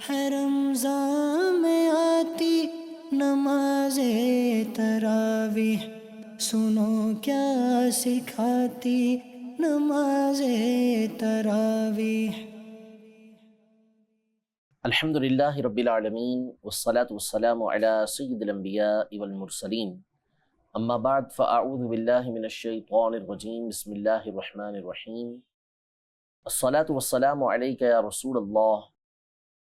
ہے رمضان میں آتی نماز تراویح، سنو کیا سکھاتی نماز تراویح۔ الحمد للہ رب العالمین والصلاة والسلام علی سید الانبیاء والمرسلین، اما بعد فاعوذ باللہ من الشیطان الرجیم، بسم اللہ الرحمن الرحیم۔ الصلاة والسلام علیک یا رسول اللہ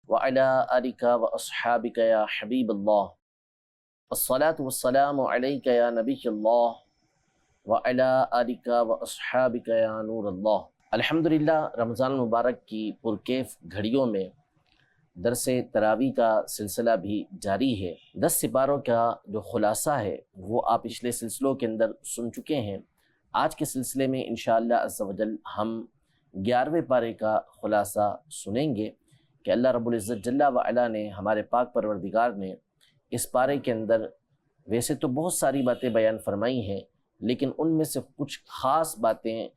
وعلی آلک واصحابک یا حبیب اللہ، الصلاة والسلام علیک یا نبی اللہ وعلی آلک واصحابک یا نور اللہ۔ الحمدللہ رمضان المبارک کی پرکیف گھڑیوں میں درس تراویح کا سلسلہ بھی جاری ہے۔ 10 سپاروں کا جو خلاصہ ہے وہ آپ پچھلے سلسلوں کے اندر سن چکے ہیں۔ آج کے سلسلے میں انشاءاللہ عز و جل ہم 11ویں پارے کا خلاصہ سنیں گے کہ اللہ رب العزت جل وعلا نے، ہمارے پاک پروردگار نے اس پارے کے اندر ویسے تو بہت ساری باتیں بیان فرمائی ہیں، لیکن ان میں سے کچھ خاص باتیں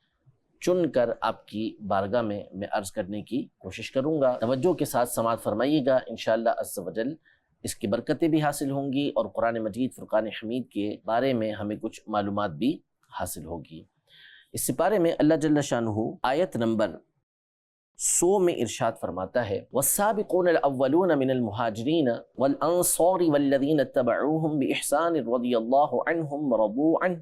چن کر آپ کی بارگاہ میں عرض کرنے کی کوشش کروں گا۔ توجہ کے ساتھ سماعت فرمائیے گا، انشاءاللہ عز و جل اس کی برکتیں بھی حاصل ہوں گی اور قرآن مجید فرقان حمید کے بارے میں ہمیں کچھ معلومات بھی حاصل ہوگی۔ اس سپارے میں اللہ جل شانہ آیت نمبر 100 میں ارشاد فرماتا ہے، والسابقون الاولون من المہاجرین والانصار والذین اتبعوهم بإحسان رضی اللہ عنہم ورضوا عنہ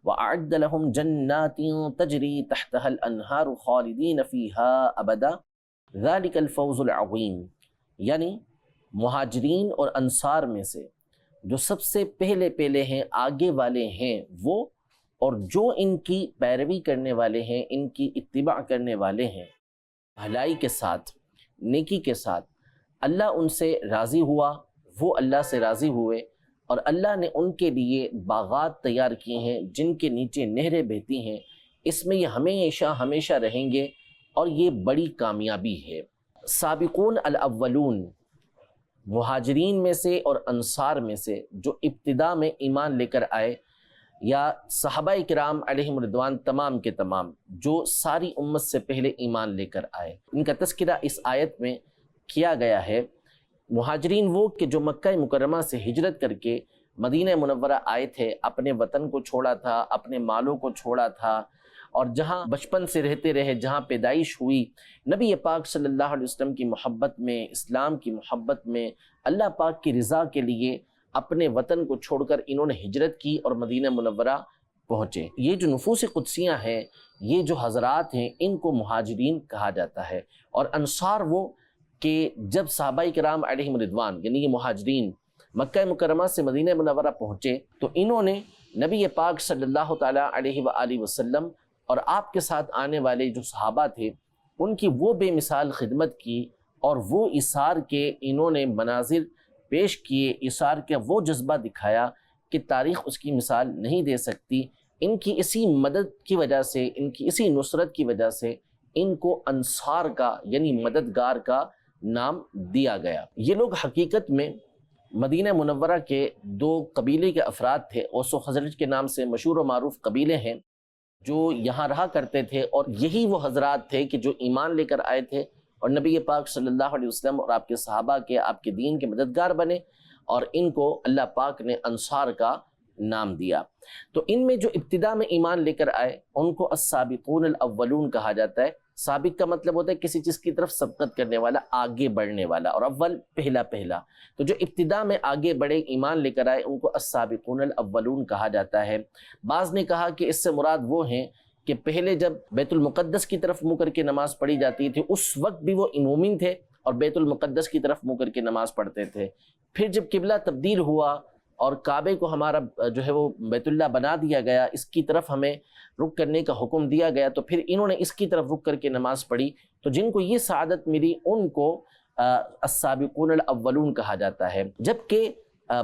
وأعد لهم جنات تجری تحتها الأنہار خالدین فیہا ابدا ذلک الفوز العظیم، یعنی مہاجرین اور انصار میں سے جو سب سے پہلے ہیں، آگے والے ہیں وہ، اور جو ان کی پیروی کرنے والے ہیں، ان کی اتباع کرنے والے ہیں، بھلائی کے ساتھ، نیکی کے ساتھ، اللہ ان سے راضی ہوا، وہ اللہ سے راضی ہوئے، اور اللہ نے ان کے لیے باغات تیار کیے ہیں جن کے نیچے نہریں بہتی ہیں، اس میں یہ ہمیشہ رہیں گے، اور یہ بڑی کامیابی ہے۔ سابقون الاولون، مہاجرین میں سے اور انصار میں سے جو ابتدا میں ایمان لے کر آئے، یا صحابہ کرام علیہم رضوان تمام کے تمام جو ساری امت سے پہلے ایمان لے کر آئے، ان کا تذکرہ اس آیت میں کیا گیا ہے۔ مہاجرین وہ کہ جو مکہ مکرمہ سے ہجرت کر کے مدینہ منورہ آئے تھے، اپنے وطن کو چھوڑا تھا، اپنے مالوں کو چھوڑا تھا، اور جہاں بچپن سے رہتے رہے، جہاں پیدائش ہوئی، نبی پاک صلی اللہ علیہ وسلم کی محبت میں، اسلام کی محبت میں، اللہ پاک کی رضا کے لیے اپنے وطن کو چھوڑ کر انہوں نے ہجرت کی اور مدینہ منورہ پہنچے۔ یہ جو نفوس قدسیاں ہیں، یہ جو حضرات ہیں، ان کو مہاجرین کہا جاتا ہے۔ اور انصار وہ کہ جب صحابہ کرام علیہم رضوان یعنی یہ مہاجرین مکہ مکرمہ سے مدینہ منورہ پہنچے تو انہوں نے نبی پاک صلی اللہ تعالیٰ علیہ وآلہ وسلم اور آپ کے ساتھ آنے والے جو صحابہ تھے ان کی وہ بے مثال خدمت کی، اور وہ ایثار کے انہوں نے مناظر پیش کیے، ایثار کا وہ جذبہ دکھایا کہ تاریخ اس کی مثال نہیں دے سکتی۔ ان کی اسی مدد کی وجہ سے، ان کی اسی نصرت کی وجہ سے ان کو انصار کا یعنی مددگار کا نام دیا گیا۔ یہ لوگ حقیقت میں مدینہ منورہ کے 2 قبیلے کے افراد تھے، اوس و خزرج کے نام سے مشہور و معروف قبیلے ہیں جو یہاں رہا کرتے تھے، اور یہی وہ حضرات تھے کہ جو ایمان لے کر آئے تھے اور نبی پاک صلی اللہ علیہ وسلم اور آپ کے صحابہ کے، آپ کے دین کے مددگار بنے، اور ان کو اللہ پاک نے انصار کا نام دیا۔ تو ان میں جو ابتدا میں ایمان لے کر آئے ان کو السابقون الاولون کہا جاتا ہے۔ سابق کا مطلب ہوتا ہے کسی چیز کی طرف سبقت کرنے والا، آگے بڑھنے والا، اور اول پہلا۔ تو جو ابتدا میں آگے بڑھے، ایمان لے کر آئے، ان کو السابقون الاولون کہا جاتا ہے۔ بعض نے کہا کہ اس سے مراد وہ ہیں کہ پہلے جب بیت المقدس کی طرف منہ کر کے نماز پڑھی جاتی تھی اس وقت بھی وہ مومن تھے اور بیت المقدس کی طرف منہ کر کے نماز پڑھتے تھے۔ پھر جب قبلہ تبدیل ہوا اور کعبے کو ہمارا جو ہے وہ بیت اللہ بنا دیا گیا، اس کی طرف ہمیں رخ کرنے کا حکم دیا گیا، تو پھر انہوں نے اس کی طرف رخ کر کے نماز پڑھی، تو جن کو یہ سعادت ملی ان کو السابقون الاولون کہا جاتا ہے۔ جبکہ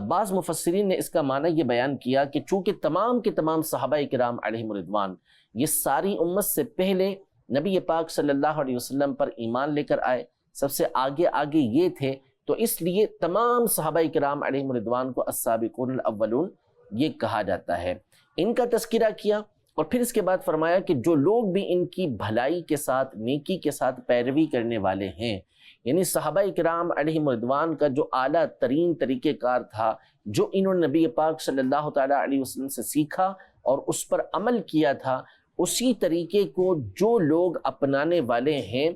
بعض مفسرین نے اس کا معنی یہ بیان کیا کہ چونکہ تمام کے تمام صحابہ کرام علیہم رضوان یہ ساری امت سے پہلے نبی پاک صلی اللہ علیہ وسلم پر ایمان لے کر آئے، سب سے آگے یہ تھے، تو اس لیے تمام صحابہ کرام علیہم رضوان کو السابقون الاولون یہ کہا جاتا ہے۔ ان کا تذکرہ کیا اور پھر اس کے بعد فرمایا کہ جو لوگ بھی ان کی بھلائی کے ساتھ، نیکی کے ساتھ پیروی کرنے والے ہیں، یعنی صحابہ کرام علیہم رضوان کا جو اعلیٰ ترین طریقہ کار تھا، جو انہوں نے نبی پاک صلی اللہ تعالیٰ علیہ وسلم سے سیکھا اور اس پر عمل کیا تھا، اسی طریقے کو جو لوگ اپنانے والے ہیں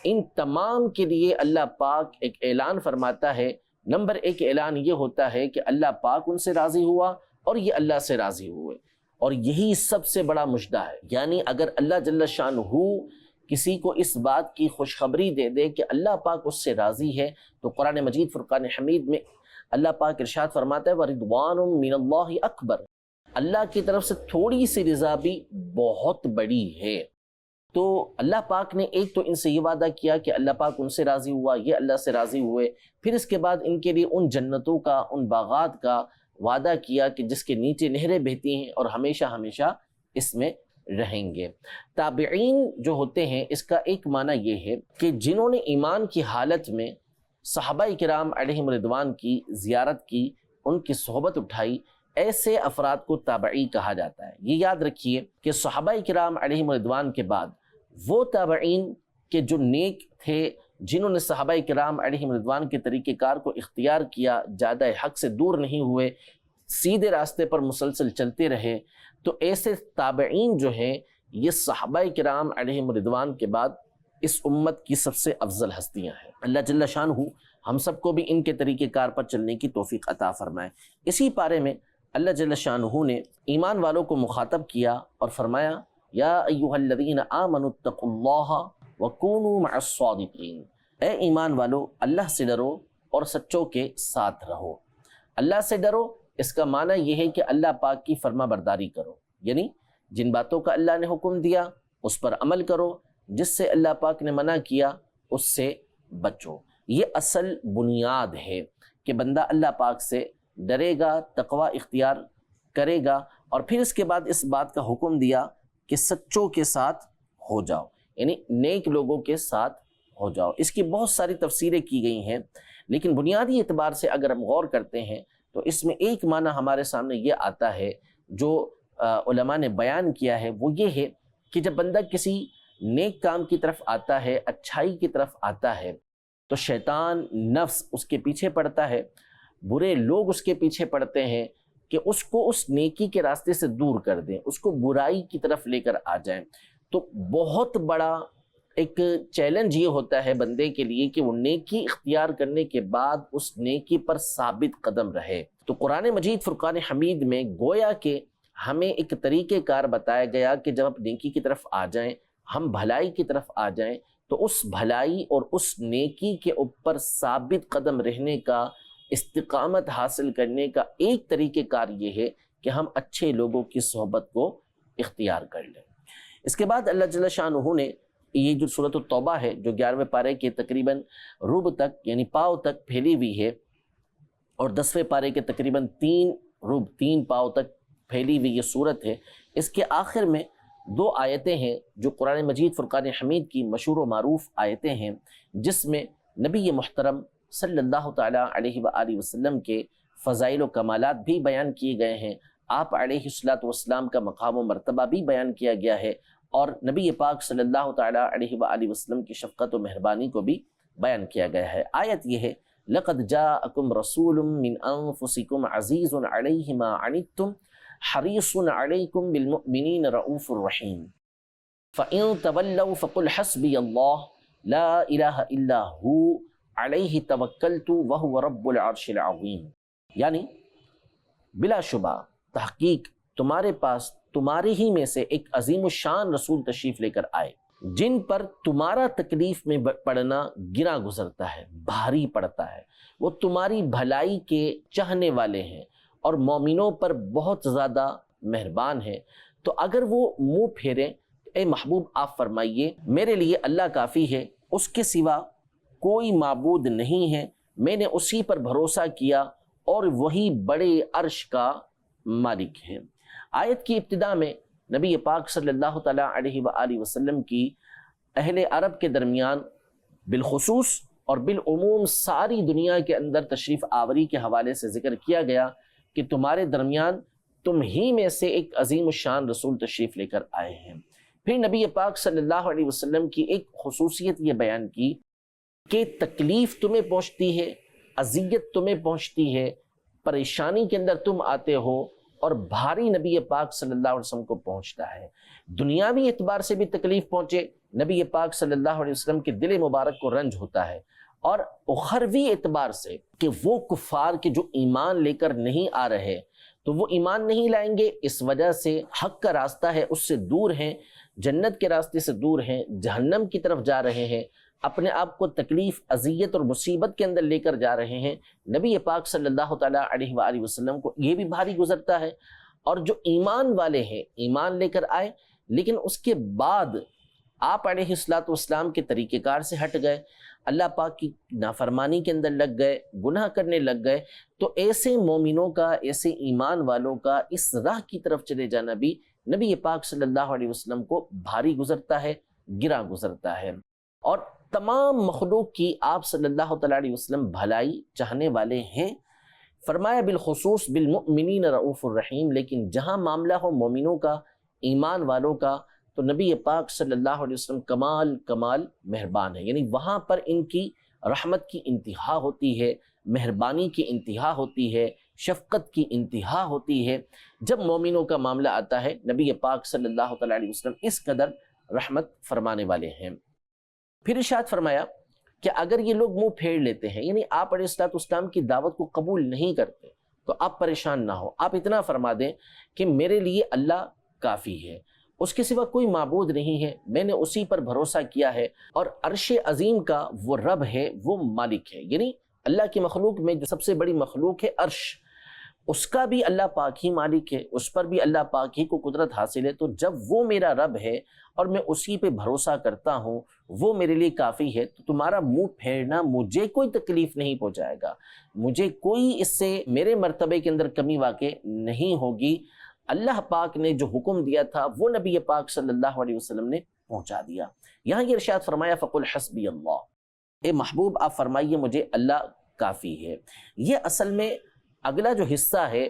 ان تمام کے لیے اللہ پاک ایک اعلان فرماتا ہے۔ نمبر 1 اعلان یہ ہوتا ہے کہ اللہ پاک ان سے راضی ہوا اور یہ اللہ سے راضی ہوئے، اور یہی سب سے بڑا مژدہ ہے۔ یعنی اگر اللہ جل شانہ کسی کو اس بات کی خوشخبری دے دے کہ اللہ پاک اس سے راضی ہے، تو قرآن مجید فرقان حمید میں اللہ پاک ارشاد فرماتا ہے وَرِضْوَانٌ مِّنَ اللَّهِ اکبر، اللہ کی طرف سے تھوڑی سی رضا بھی بہت بڑی ہے۔ تو اللہ پاک نے ایک تو ان سے یہ وعدہ کیا کہ اللہ پاک ان سے راضی ہوا، یہ اللہ سے راضی ہوئے، پھر اس کے بعد ان کے لیے ان جنتوں کا، ان باغات کا وعدہ کیا کہ جس کے نیچے نہریں بہتی ہیں اور ہمیشہ ہمیشہ اس میں رہیں گے۔ تابعین جو ہوتے ہیں اس کا ایک معنی یہ ہے کہ جنہوں نے ایمان کی حالت میں صحابہ کرام علیہم رضوان کی زیارت کی، ان کی صحبت اٹھائی، ایسے افراد کو تابعی کہا جاتا ہے۔ یہ یاد رکھیے کہ صحابہ کرام علیہم رضوان کے بعد وہ تابعین کہ جو نیک تھے، جنہوں نے صحابہ کرام علیہم رضوان کے طریقہ کار کو اختیار کیا، زیادہ حق سے دور نہیں ہوئے، سیدھے راستے پر مسلسل چلتے رہے، تو ایسے تابعین جو ہیں یہ صحابہ کرام علیہم رضوان کے بعد اس امت کی سب سے افضل ہستیاں ہیں۔ اللہ جل شانہ ہم سب کو بھی ان کے طریقہ کار پر چلنے کی توفیق عطا فرمائے۔ اسی پارے میں اللہ جل شانہ نے ایمان والوں کو مخاطب کیا اور فرمایا یا ایھا الذین آمنوا اتقوا اللہ وکونوا مع الصادقین، اے ایمان والو اللہ سے ڈرو اور سچوں کے ساتھ رہو۔ اللہ سے ڈرو اس کا معنی یہ ہے کہ اللہ پاک کی فرما برداری کرو، یعنی جن باتوں کا اللہ نے حکم دیا اس پر عمل کرو، جس سے اللہ پاک نے منع کیا اس سے بچو۔ یہ اصل بنیاد ہے کہ بندہ اللہ پاک سے ڈرے گا، تقوی اختیار کرے گا، اور پھر اس کے بعد اس بات کا حکم دیا کہ سچوں کے ساتھ ہو جاؤ، یعنی نیک لوگوں کے ساتھ ہو جاؤ۔ اس کی بہت ساری تفسیریں کی گئی ہیں، لیکن بنیادی اعتبار سے اگر ہم غور کرتے ہیں تو اس میں ایک معنی ہمارے سامنے یہ آتا ہے جو علماء نے بیان کیا ہے، وہ یہ ہے کہ جب بندہ کسی نیک کام کی طرف آتا ہے، اچھائی کی طرف آتا ہے، تو شیطان نفس اس کے پیچھے پڑتا ہے، برے لوگ اس کے پیچھے پڑتے ہیں کہ اس کو اس نیکی کے راستے سے دور کر دیں، اس کو برائی کی طرف لے کر آ جائیں۔ تو بہت بڑا ایک چیلنج یہ ہوتا ہے بندے کے لیے کہ وہ نیکی اختیار کرنے کے بعد اس نیکی پر ثابت قدم رہے۔ تو قرآن مجید فرقان حمید میں گویا کہ ہمیں ایک طریقہ کار بتایا گیا کہ جب آپ نیکی کی طرف آ جائیں، ہم بھلائی کی طرف آ جائیں، تو اس بھلائی اور اس نیکی کے اوپر ثابت قدم رہنے کا، استقامت حاصل کرنے کا ایک طریقہ کار یہ ہے کہ ہم اچھے لوگوں کی صحبت کو اختیار کر لیں۔ اس کے بعد اللہ جل شانہ نے یہ جو سورۃ التوبہ ہے جو 11ویں پارے کے تقریباً ربع تک یعنی پاؤ تک پھیلی ہوئی ہے، اور 10ویں پارے کے تقریباً 3 پاؤ تک پھیلی ہوئی یہ صورت ہے، اس کے آخر میں 2 آیتیں ہیں جو قرآن مجید فرقان حمید کی مشہور و معروف آیتیں ہیں، جس میں نبی محترم صلی اللہ تعالیٰ علیہ وآلہ وسلم کے فضائل و کمالات بھی بیان کیے گئے ہیں، آپ علیہ الصلوۃ والسلام کا مقام و مرتبہ بھی بیان کیا گیا ہے، اور نبی پاک صلی اللہ تعالیٰ علیہ وآلہ وسلم کی شفقت و مہربانی کو بھی بیان کیا گیا ہے۔ آیت یہ ہے لَقَدْ جَاءَكُمْ رَسُولٌ مِّنْ أَنفُسِكُمْ عَزِيزٌ عَلَيْهِ مَا عَنِتُّمْ حَرِيصٌ عَلَيْكُمْ بِالْمُؤْمِنِينَ رَءُوفٌ رَحِيمٌ فَإِن تَوَلَّوْا فَقُلْ حَسْبِيَ اللَّهُ لَا إِلَٰهَ إِلَّا هُوَ عَلَيْهِ تَوَكَّلْتُ وَهُوَ رَبُّ الْعَرْشِ الْعَظِيمِ، یعنی بلا شبہ تحقیق تمہارے پاس تمہاری ہی میں سے ایک عظیم الشان رسول تشریف لے کر آئے، جن پر تمہارا تکلیف میں پڑنا گرا گزرتا ہے، بھاری پڑتا ہے، وہ تمہاری بھلائی کے چاہنے والے ہیں اور مومنوں پر بہت زیادہ مہربان ہیں۔ تو اگر وہ منہ پھیریں، اے محبوب آپ فرمائیے میرے لیے اللہ کافی ہے، اس کے سوا کوئی معبود نہیں ہے، میں نے اسی پر بھروسہ کیا اور وہی بڑے عرش کا مالک ہے۔ آیت کی ابتدا میں نبی پاک صلی اللہ تعالیٰ علیہ وآلہ وسلم کی اہل عرب کے درمیان بالخصوص اور بالعموم ساری دنیا کے اندر تشریف آوری کے حوالے سے ذکر کیا گیا کہ تمہارے درمیان تم ہی میں سے ایک عظیم الشان رسول تشریف لے کر آئے ہیں۔ پھر نبی پاک صلی اللہ علیہ وسلم کی ایک خصوصیت یہ بیان کی کہ تکلیف تمہیں پہنچتی ہے، اذیت تمہیں پہنچتی ہے، پریشانی کے اندر تم آتے ہو، اور بھاری نبی پاک صلی اللہ علیہ وسلم کو پہنچتا ہے۔ دنیاوی اعتبار سے بھی تکلیف پہنچے، نبی پاک صلی اللہ علیہ وسلم کے دل مبارک کو رنج ہوتا ہے، اور اخروی اعتبار سے کہ وہ کفار کے جو ایمان لے کر نہیں آ رہے تو وہ ایمان نہیں لائیں گے، اس وجہ سے حق کا راستہ ہے اس سے دور ہیں، جنت کے راستے سے دور ہیں، جہنم کی طرف جا رہے ہیں، اپنے آپ کو تکلیف، اذیت اور مصیبت کے اندر لے کر جا رہے ہیں۔ نبی پاک صلی اللہ تعالیٰ علیہ وآلہ وسلم کو یہ بھی بھاری گزرتا ہے، اور جو ایمان والے ہیں، ایمان لے کر آئے لیکن اس کے بعد آپ علیہ السلام کے طریقہ کار سے ہٹ گئے، اللہ پاک کی نافرمانی کے اندر لگ گئے، گناہ کرنے لگ گئے، تو ایسے مومنوں کا، ایسے ایمان والوں کا اس راہ کی طرف چلے جانا بھی نبی پاک صلی اللہ علیہ وسلم کو بھاری گزرتا ہے، گرا گزرتا ہے۔ اور تمام مخلوق کی آپ صلی اللہ تعالیٰ علیہ وسلم بھلائی چاہنے والے ہیں، فرمایا بالخصوص بالمؤمنین رؤوف الرحیم، لیکن جہاں معاملہ ہو مومنوں کا، ایمان والوں کا، تو نبی پاک صلی اللہ علیہ وسلم کمال مہربان ہے، یعنی وہاں پر ان کی رحمت کی انتہا ہوتی ہے، مہربانی کی انتہا ہوتی ہے، شفقت کی انتہا ہوتی ہے۔ جب مومنوں کا معاملہ آتا ہے، نبی پاک صلی اللہ تعالیٰ علیہ وسلم اس قدر رحمت فرمانے والے ہیں۔ پھر ارشاد فرمایا کہ اگر یہ لوگ منہ پھیر لیتے ہیں، یعنی آپ علیہ السلام کی دعوت کو قبول نہیں کرتے، تو آپ پریشان نہ ہو، آپ اتنا فرما دیں کہ میرے لیے اللہ کافی ہے، اس کے سوا کوئی معبود نہیں ہے، میں نے اسی پر بھروسہ کیا ہے، اور عرش عظیم کا وہ رب ہے، وہ مالک ہے، یعنی اللہ کی مخلوق میں جو سب سے بڑی مخلوق ہے عرش، اس کا بھی اللہ پاک ہی مالک ہے، اس پر بھی اللہ پاک ہی کو قدرت حاصل ہے۔ تو جب وہ میرا رب ہے اور میں اسی پہ بھروسہ کرتا ہوں، وہ میرے لیے کافی ہے، تو تمہارا منہ پھیرنا مجھے کوئی تکلیف نہیں پہنچائے گا، مجھے کوئی اس سے میرے مرتبے کے اندر کمی واقع نہیں ہوگی۔ اللہ پاک نے جو حکم دیا تھا وہ نبی پاک صلی اللہ علیہ وسلم نے پہنچا دیا۔ یہاں یہ ارشاد فرمایا فَقُلْ حَسْبِيَ اللَّهُ، اے محبوب آپ فرمائیے مجھے اللہ کافی ہے۔ یہ اصل میں اگلا جو حصہ ہے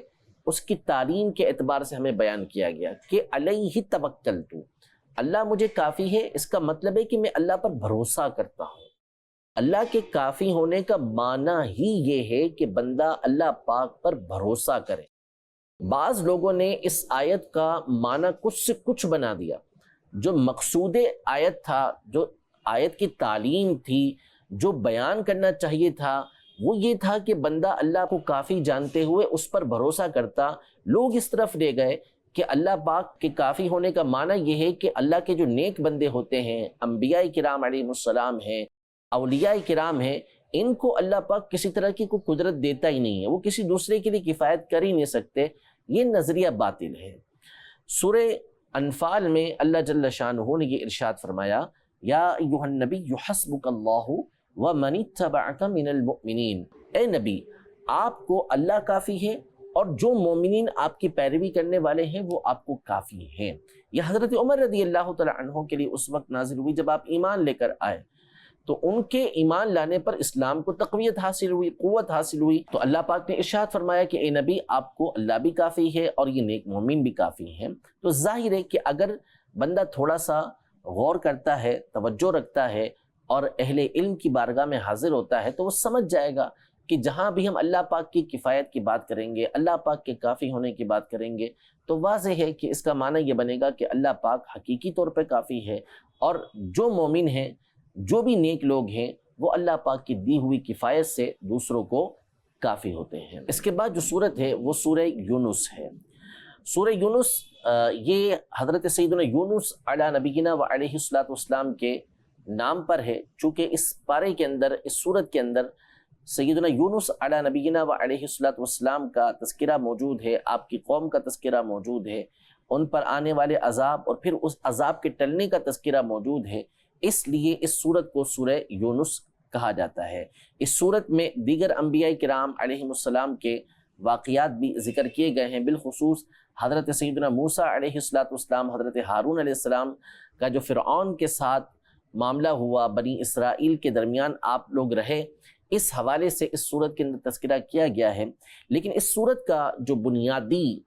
اس کی تعلیم کے اعتبار سے ہمیں بیان کیا گیا کہ علیہ توکلت، اللہ مجھے کافی ہے، اس کا مطلب ہے کہ میں اللہ پر بھروسہ کرتا ہوں۔ اللہ کے کافی ہونے کا معنی ہی یہ ہے کہ بندہ اللہ پاک پر بھروسہ کرے۔ بعض لوگوں نے اس آیت کا معنی کچھ سے کچھ بنا دیا، جو مقصود آیت تھا، جو آیت کی تعلیم تھی، جو بیان کرنا چاہیے تھا، وہ یہ تھا کہ بندہ اللہ کو کافی جانتے ہوئے اس پر بھروسہ کرتا۔ لوگ اس طرف لے گئے کہ اللہ پاک کے کافی ہونے کا معنی یہ ہے کہ اللہ کے جو نیک بندے ہوتے ہیں، انبیاء کرام علیہ السلام ہیں، اولیاء کرام ہیں، ان کو اللہ پاک کسی طرح کی کوئی قدرت دیتا ہی نہیں ہے، وہ کسی دوسرے کے لیے کفایت کر ہی نہیں سکتے۔ یہ نظریہ باطل ہے۔ سورہ انفال میں اللہ جل شانہ نے یہ ارشاد فرمایا یا ایھا النبی حسبک اللہ ومن اتبعک من المؤمنین، اے نبی آپ کو اللہ کافی ہے اور جو مومنین آپ کی پیروی کرنے والے ہیں وہ آپ کو کافی ہیں۔ یہ حضرت عمر رضی اللہ تعالی عنہ کے لیے اس وقت نازل ہوئی جب آپ ایمان لے کر آئے، تو ان کے ایمان لانے پر اسلام کو تقویت حاصل ہوئی، قوت حاصل ہوئی۔ تو اللہ پاک نے ارشاد فرمایا کہ اے نبی آپ کو اللہ بھی کافی ہے اور یہ نیک مومن بھی کافی ہیں۔ تو ظاہر ہے کہ اگر بندہ تھوڑا سا غور کرتا ہے، توجہ رکھتا ہے اور اہل علم کی بارگاہ میں حاضر ہوتا ہے، تو وہ سمجھ جائے گا کہ جہاں بھی ہم اللہ پاک کی کفایت کی بات کریں گے، اللہ پاک کے کافی ہونے کی بات کریں گے، تو واضح ہے کہ اس کا معنی یہ بنے گا کہ اللہ پاک حقیقی طور پہ کافی ہے، اور جو مومن ہیں، جو بھی نیک لوگ ہیں، وہ اللہ پاک کی دی ہوئی کفایت سے دوسروں کو کافی ہوتے ہیں۔ اس کے بعد جو سورت ہے وہ سورہ یونس ہے۔ سورہ یونس یہ حضرت سیدنا یونس علی نبینا و علیہ السلام کے نام پر ہے، چونکہ اس پارے کے اندر، اس سورت کے اندر سیدنا یونس علی نبینا و علیہ السلام کا تذکرہ موجود ہے، آپ کی قوم کا تذکرہ موجود ہے، ان پر آنے والے عذاب اور پھر اس عذاب کے ٹلنے کا تذکرہ موجود ہے، اس لیے اس سورت کو سورہ یونس کہا جاتا ہے۔ اس سورت میں دیگر انبیاء کرام علیہ السلام کے واقعات بھی ذکر کیے گئے ہیں، بالخصوص حضرت سیدنا موسیٰ علیہ السلام، حضرت ہارون علیہ السلام کا جو فرعون کے ساتھ معاملہ ہوا، بنی اسرائیل کے درمیان آپ لوگ رہے، اس حوالے سے اس سورت کے اندر تذکرہ کیا گیا ہے۔ لیکن اس سورت کا جو بنیادی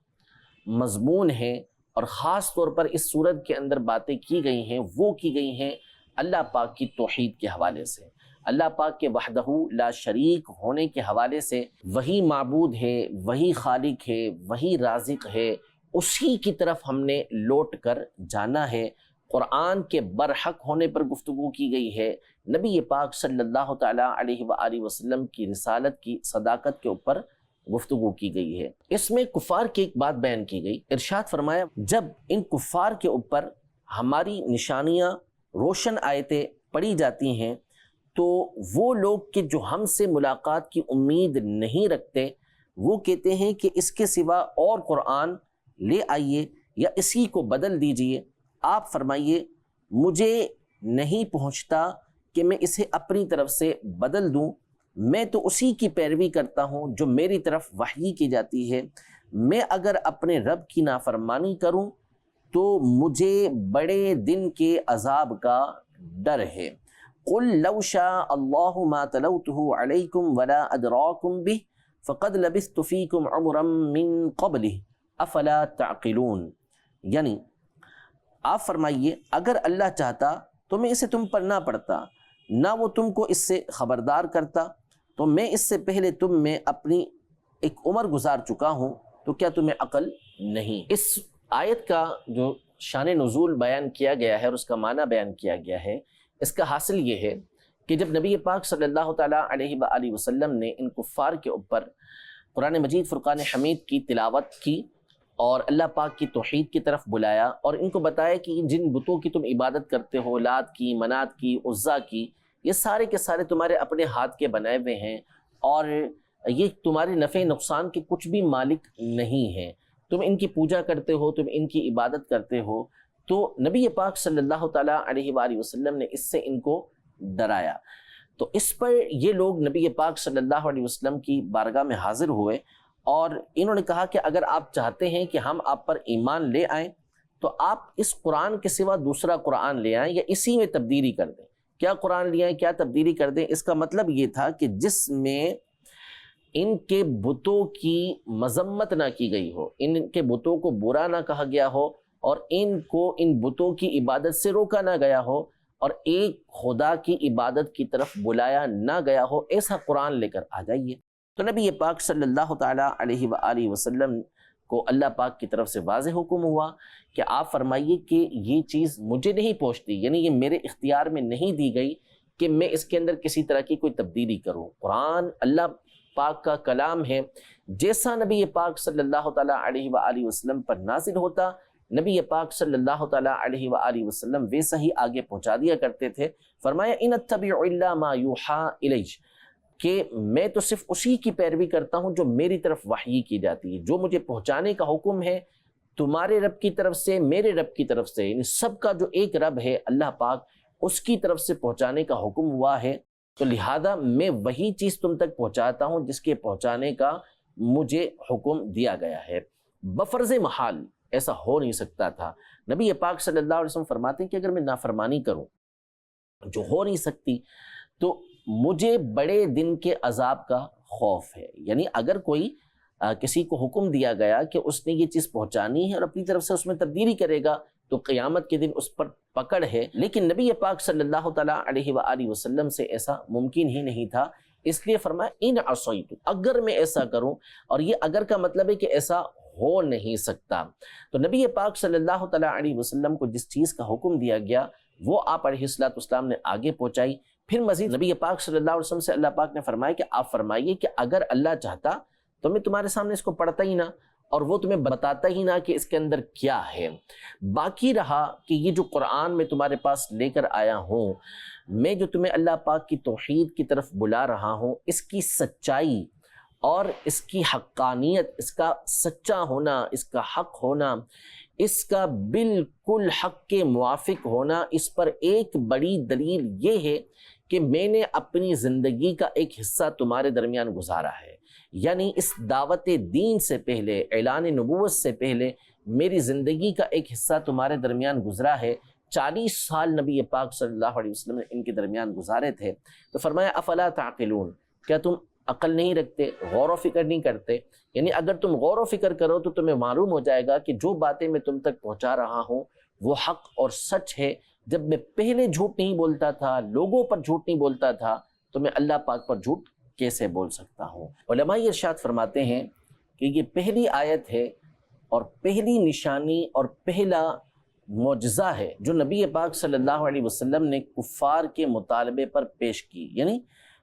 مضمون ہے اور خاص طور پر اس سورت کے اندر باتیں کی گئی ہیں، وہ کی گئی ہیں اللہ پاک کی توحید کے حوالے سے۔ اللہ پاک کے وحدہ لا شریک ہونے کے حوالے سے وہی معبود ہے، وہی خالق ہے، وہی رازق ہے، اسی کی طرف ہم نے لوٹ کر جانا ہے۔ قرآن کے برحق ہونے پر گفتگو کی گئی ہے، نبی پاک صلی اللہ تعالیٰ علیہ وآلہ وسلم کی رسالت کی صداقت کے اوپر گفتگو کی گئی ہے۔ اس میں کفار کی ایک بات بیان کی گئی، ارشاد فرمایا جب ان کفار کے اوپر ہماری نشانیاں روشن آیتیں پڑھی جاتی ہیں تو وہ لوگ کہ جو ہم سے ملاقات کی امید نہیں رکھتے وہ کہتے ہیں کہ اس کے سوا اور قرآن لے آئیے یا اسی کو بدل دیجئے۔ آپ فرمائیے مجھے نہیں پہنچتا کہ میں اسے اپنی طرف سے بدل دوں، میں تو اسی کی پیروی کرتا ہوں جو میری طرف وحی کی جاتی ہے۔ میں اگر اپنے رب کی نافرمانی کروں تو مجھے بڑے دن کے عذاب کا ڈر ہے۔ قل لو شاء اللہ ما تلوته علیکم ولا ادراکم بہ فقد لبثت فیکم عمرا من قبلہ افلا تعقلون، یعنی آپ فرمائیے اگر اللہ چاہتا تو میں اسے تم پر نہ پڑھتا، نہ وہ تم کو اس سے خبردار کرتا، تو میں اس سے پہلے تم میں اپنی ایک عمر گزار چکا ہوں، تو کیا تمہیں عقل نہیں؟ اس آیت کا جو شان نزول بیان کیا گیا ہے اور اس کا معنی بیان کیا گیا ہے، اس کا حاصل یہ ہے کہ جب نبی پاک صلی اللہ تعالیٰ علیہ وآلہ وسلم نے ان کفار کے اوپر قرآن مجید فرقان حمید کی تلاوت کی اور اللہ پاک کی توحید کی طرف بلایا اور ان کو بتایا کہ جن بتوں کی تم عبادت کرتے ہو، لات کی، منات کی، عزا کی، یہ سارے کے سارے تمہارے اپنے ہاتھ کے بنائے ہوئے ہیں اور یہ تمہارے نفع نقصان کے کچھ بھی مالک نہیں ہیں، تم ان کی پوجا کرتے ہو، تم ان کی عبادت کرتے ہو۔ تو نبی پاک صلی اللہ تعالیٰ علیہ وآلہ وسلم نے اس سے ان کو ڈرایا۔ تو اس پر یہ لوگ نبی پاک صلی اللہ علیہ وسلم کی بارگاہ میں حاضر ہوئے اور انہوں نے کہا کہ اگر آپ چاہتے ہیں کہ ہم آپ پر ایمان لے آئیں تو آپ اس قرآن کے سوا دوسرا قرآن لے آئیں یا اسی میں تبدیلی کر دیں۔ کیا قرآن لے آئیں، کیا تبدیلی کر دیں؟ اس کا مطلب یہ تھا کہ جس میں ان کے بتوں کی مذمت نہ کی گئی ہو، ان کے بتوں کو برا نہ کہا گیا ہو اور ان کو ان بتوں کی عبادت سے روکا نہ گیا ہو اور ایک خدا کی عبادت کی طرف بلایا نہ گیا ہو، ایسا قرآن لے کر آ جائیے۔ تو نبی پاک صلی اللہ تعالیٰ علیہ وآلہ وسلم کو اللہ پاک کی طرف سے واضح حکم ہوا کہ آپ فرمائیے کہ یہ چیز مجھے نہیں پہنچتی، یعنی یہ میرے اختیار میں نہیں دی گئی کہ میں اس کے اندر کسی طرح کی کوئی تبدیلی کروں۔ قرآن اللہ پاک کا کلام ہے، جیسا نبی پاک صلی اللہ تعالیٰ علیہ وآلہ وسلم پر نازل ہوتا نبی پاک صلی اللہ تعالیٰ علیہ وآلہ وسلم ویسا ہی آگے پہنچا دیا کرتے تھے۔ فرمایا ان اتبع الا ما یوحی الی، کہ میں تو صرف اسی کی پیروی کرتا ہوں جو میری طرف وحی کی جاتی ہے، جو مجھے پہنچانے کا حکم ہے تمہارے رب کی طرف سے، میرے رب کی طرف سے، یعنی سب کا جو ایک رب ہے اللہ پاک، اس کی طرف سے پہنچانے کا حکم ہوا ہے، تو لہذا میں وہی چیز تم تک پہنچاتا ہوں جس کے پہنچانے کا مجھے حکم دیا گیا ہے۔ بفرض محال ایسا ہو نہیں سکتا تھا۔ نبی پاک صلی اللہ علیہ وسلم فرماتے ہیں کہ اگر میں نافرمانی کروں، جو ہو نہیں سکتی، تو مجھے بڑے دن کے عذاب کا خوف ہے۔ یعنی اگر کوئی کسی کو حکم دیا گیا کہ اس نے یہ چیز پہنچانی ہے اور اپنی طرف سے اس میں تبدیلی کرے گا تو قیامت کے دن اس پر پکڑ ہے، لیکن نبی پاک صلی اللہ تعالیٰ علیہ وآلہ وسلم سے ایسا ممکن ہی نہیں تھا، اس لیے فرمایا ان عصیت، اگر میں ایسا کروں، اور یہ اگر کا مطلب ہے کہ ایسا ہو نہیں سکتا۔ تو نبی پاک صلی اللہ تعالیٰ علیہ وسلم کو جس چیز کا حکم دیا گیا وہ آپ علیہ السلام نے آگے پہنچائی۔ پھر مزید نبی پاک صلی اللہ علیہ وسلم سے اللہ پاک نے فرمایا کہ آپ فرمائیے کہ اگر اللہ چاہتا تو میں تمہارے سامنے اس کو پڑھتا ہی نہ اور وہ تمہیں بتاتا ہی نہ کہ اس کے اندر کیا ہے۔ باقی رہا کہ یہ جو قرآن میں تمہارے پاس لے کر آیا ہوں، میں جو تمہیں اللہ پاک کی توحید کی طرف بلا رہا ہوں، اس کی سچائی اور اس کی حقانیت، اس کا سچا ہونا، اس کا حق ہونا، اس کا بالکل حق کے موافق ہونا، اس پر ایک بڑی دلیل یہ ہے کہ میں نے اپنی زندگی کا ایک حصہ تمہارے درمیان گزارا ہے۔ یعنی اس دعوت دین سے پہلے، اعلان نبوت سے پہلے میری زندگی کا ایک حصہ تمہارے درمیان گزرا ہے۔ 40 سال نبی پاک صلی اللہ علیہ وسلم نے ان کے درمیان گزارے تھے۔ تو فرمایا افلا تعقلون، کیا تم عقل نہیں رکھتے، غور و فکر نہیں کرتے؟ یعنی اگر تم غور و فکر کرو تو تمہیں معلوم ہو جائے گا کہ جو باتیں میں تم تک پہنچا رہا ہوں وہ حق اور سچ ہے۔ جب میں پہلے جھوٹ نہیں بولتا تھا، لوگوں پر جھوٹ نہیں بولتا تھا، تو میں اللہ پاک پر جھوٹ کیسے بول سکتا ہوں؟ علماء یہ ارشاد فرماتے ہیں کہ یہ پہلی آیت ہے اور پہلی نشانی اور پہلا معجزہ ہے جو نبی پاک صلی اللہ علیہ وسلم نے کفار کے مطالبے پر پیش کی. یعنی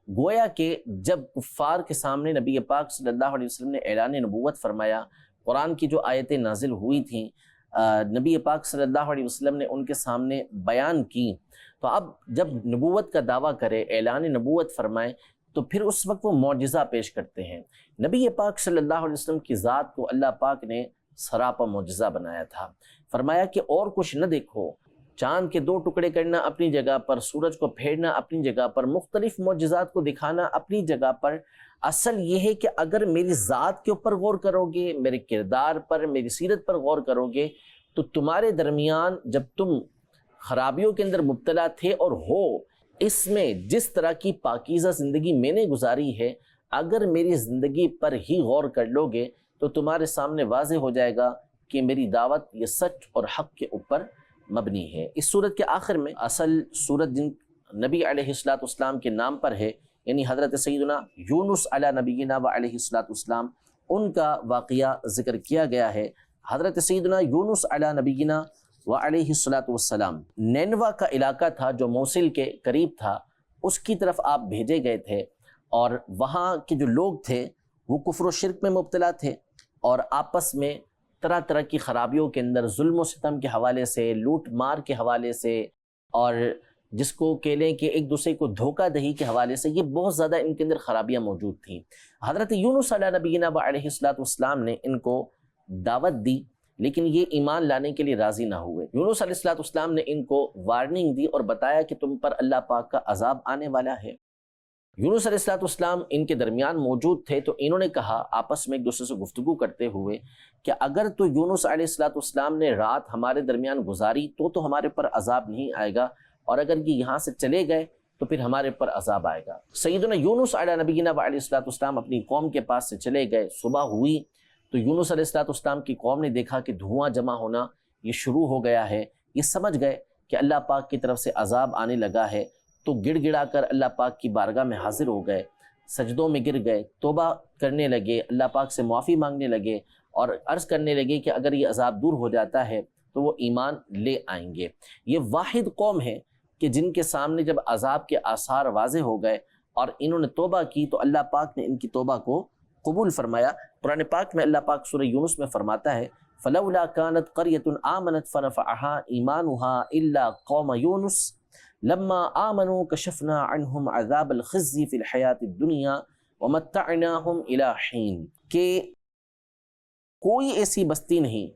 گویا کہ جب کفار کے سامنے نبی پاک صلی اللہ علیہ وسلم نے اعلان نبوت فرمایا، قرآن کی جو آیتیں نازل ہوئی تھیں نبی پاک صلی اللہ علیہ وسلم نے ان کے سامنے بیان کی، تو اب جب نبوت کا دعویٰ کرے، اعلان نبوت فرمائے، تو پھر اس وقت وہ معجزہ پیش کرتے ہیں. نبی پاک صلی اللہ علیہ وسلم کی ذات کو اللہ پاک نے سراپا معجزہ بنایا تھا. فرمایا کہ اور کچھ نہ دیکھو، چاند کے 2 ٹکڑے کرنا اپنی جگہ پر، سورج کو پھیرنا اپنی جگہ پر، مختلف معجزات کو دکھانا اپنی جگہ پر. اصل یہ ہے کہ اگر میری ذات کے اوپر غور کرو گے، میرے کردار پر، میری سیرت پر غور کرو گے، تو تمہارے درمیان جب تم خرابیوں کے اندر مبتلا تھے اور ہو، اس میں جس طرح کی پاکیزہ زندگی میں نے گزاری ہے، اگر میری زندگی پر ہی غور کر لو گے تو تمہارے سامنے واضح ہو جائے گا کہ میری دعوت یہ سچ اور حق کے اوپر مبنی ہے. اس سورت کے آخر میں اصل سورت جن نبی علیہ السلام کے نام پر ہے، یعنی حضرت سیدنا یونس علی نبینا و علیہ السلام، ان کا واقعہ ذکر کیا گیا ہے. حضرت سیدنا یونس علی نبینا و علیہ السلام نینوا کا علاقہ تھا جو موصل کے قریب تھا، اس کی طرف آپ بھیجے گئے تھے، اور وہاں کے جو لوگ تھے وہ کفر و شرک میں مبتلا تھے اور آپس میں طرح طرح کی خرابیوں کے اندر، ظلم و ستم کے حوالے سے، لوٹ مار کے حوالے سے، اور جس کو کہہ لیں کہ ایک دوسرے کو دھوکہ دہی کے حوالے سے، یہ بہت زیادہ ان کے اندر خرابیاں موجود تھیں. حضرت یونس علیہ نبینا و علیہ السلام نے ان کو دعوت دی، لیکن یہ ایمان لانے کے لیے راضی نہ ہوئے. یونس علیہ السلام نے ان کو وارننگ دی اور بتایا کہ تم پر اللہ پاک کا عذاب آنے والا ہے. یونس علیہ السلام ان کے درمیان موجود تھے، تو انہوں نے کہا آپس میں ایک دوسرے سے گفتگو کرتے ہوئے کہ اگر تو یونس علیہ السلام نے رات ہمارے درمیان گزاری تو ہمارے پر عذاب نہیں آئے گا، اور اگر یہ یہاں سے چلے گئے تو پھر ہمارے پر عذاب آئے گا. سیدنا یونس علیہ نبینا و علیہ السلام اپنی قوم کے پاس سے چلے گئے. صبح ہوئی تو یونس علیہ السلام کی قوم نے دیکھا کہ دھواں جمع ہونا یہ شروع ہو گیا ہے. یہ سمجھ گئے کہ اللہ پاک کی طرف سے عذاب آنے لگا ہے، تو گڑ گڑا کر اللہ پاک کی بارگاہ میں حاضر ہو گئے، سجدوں میں گر گئے، توبہ کرنے لگے، اللہ پاک سے معافی مانگنے لگے اور عرض کرنے لگے کہ اگر یہ عذاب دور ہو جاتا ہے تو وہ ایمان لے آئیں گے. یہ واحد قوم ہے کہ جن کے سامنے جب عذاب کے آثار واضح ہو گئے اور انہوں نے توبہ کی تو اللہ پاک نے ان کی توبہ کو قبول فرمایا. قرآن پاک میں اللہ پاک سورہ یونس میں فرماتا ہے فَلَوْلَا كَانَتْ قَرْيَةٌ آمَنَتْ فَنَفَعَهَا إِيمَانُهَا إِلَّا قَوْمَ يُونُسَ لَمَّا آمَنُوا كَشَفْنَا عَنْهُمْ عَذَابَ الْخِزْيِ فِي الْحَيَاةِ الدُّنْيَا وَمَتَّعْنَاهُمْ إِلَىٰ حِينٍ. کہ کوئی ایسی بستی نہیں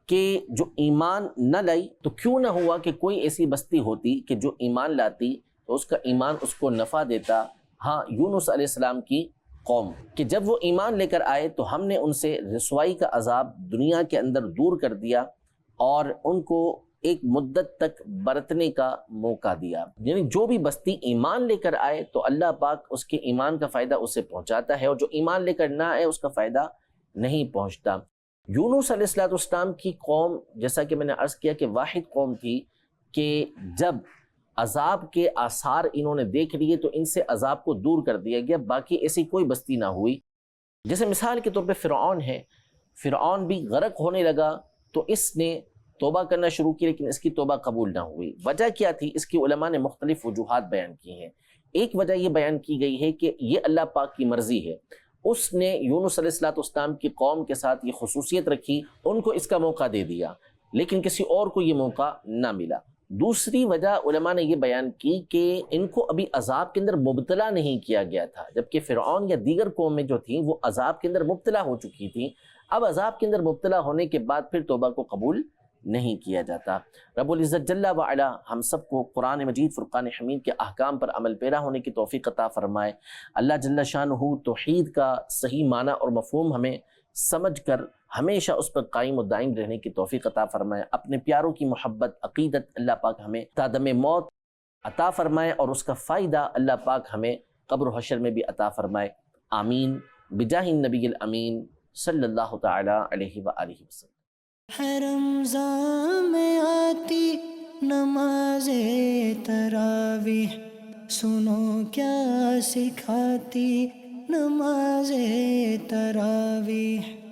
کہ جو ایمان نہ لائی، تو کیوں نہ ہوا کہ کوئی ایسی بستی ہوتی کہ جو ایمان لاتی تو اس کا ایمان اس کو نفع دیتا. ہاں، یونس علیہ السلام کی قوم کہ جب وہ ایمان لے کر آئے تو ہم نے ان سے رسوائی کا عذاب دنیا کے اندر دور کر دیا اور ان کو ایک مدت تک برتنے کا موقع دیا. یعنی جو بھی بستی ایمان لے کر آئے تو اللہ پاک اس کے ایمان کا فائدہ اسے پہنچاتا ہے، اور جو ایمان لے کر نہ آئے اس کا فائدہ نہیں پہنچتا. یونس علیہ السلام کی قوم، جیسا کہ میں نے عرض کیا کہ واحد قوم تھی کہ جب عذاب کے آثار انہوں نے دیکھ لیے تو ان سے عذاب کو دور کر دیا گیا، باقی ایسی کوئی بستی نہ ہوئی. جیسے مثال کے طور پہ فرعون ہے، فرعون بھی غرق ہونے لگا تو اس نے توبہ کرنا شروع کی، لیکن اس کی توبہ قبول نہ ہوئی. وجہ کیا تھی؟ اس کی علماء نے مختلف وجوہات بیان کی ہیں. ایک وجہ یہ بیان کی گئی ہے کہ یہ اللہ پاک کی مرضی ہے، اس نے یونس علیہ السلام کی قوم کے ساتھ یہ خصوصیت رکھی، ان کو اس کا موقع دے دیا، لیکن کسی اور کو یہ موقع نہ ملا. دوسری وجہ علماء نے یہ بیان کی کہ ان کو ابھی عذاب کے اندر مبتلا نہیں کیا گیا تھا، جبکہ فرعون یا دیگر قومیں جو تھیں وہ عذاب کے اندر مبتلا ہو چکی تھیں. اب عذاب کے اندر مبتلا ہونے کے بعد پھر توبہ کو قبول نہیں کیا جاتا. رب العزت جل وعلا ہم سب کو قرآن مجید فرقان حمید کے احکام پر عمل پیرا ہونے کی توفیق عطا فرمائے. اللہ جل شانہ توحید کا صحیح معنی اور مفہوم ہمیں سمجھ کر ہمیشہ اس پر قائم و دائم رہنے کی توفیق عطا فرمائے. اپنے پیاروں کی محبت، عقیدت اللہ پاک ہمیں تا دم موت عطا فرمائے، اور اس کا فائدہ اللہ پاک ہمیں قبر و حشر میں بھی عطا فرمائے. آمین بجاہ النبی الامین صلی اللہ تعالی علیہ وآلہ وسلم. رمضان میں آتی نماز تراویح، سنو کیا سکھاتی نماز تراویح.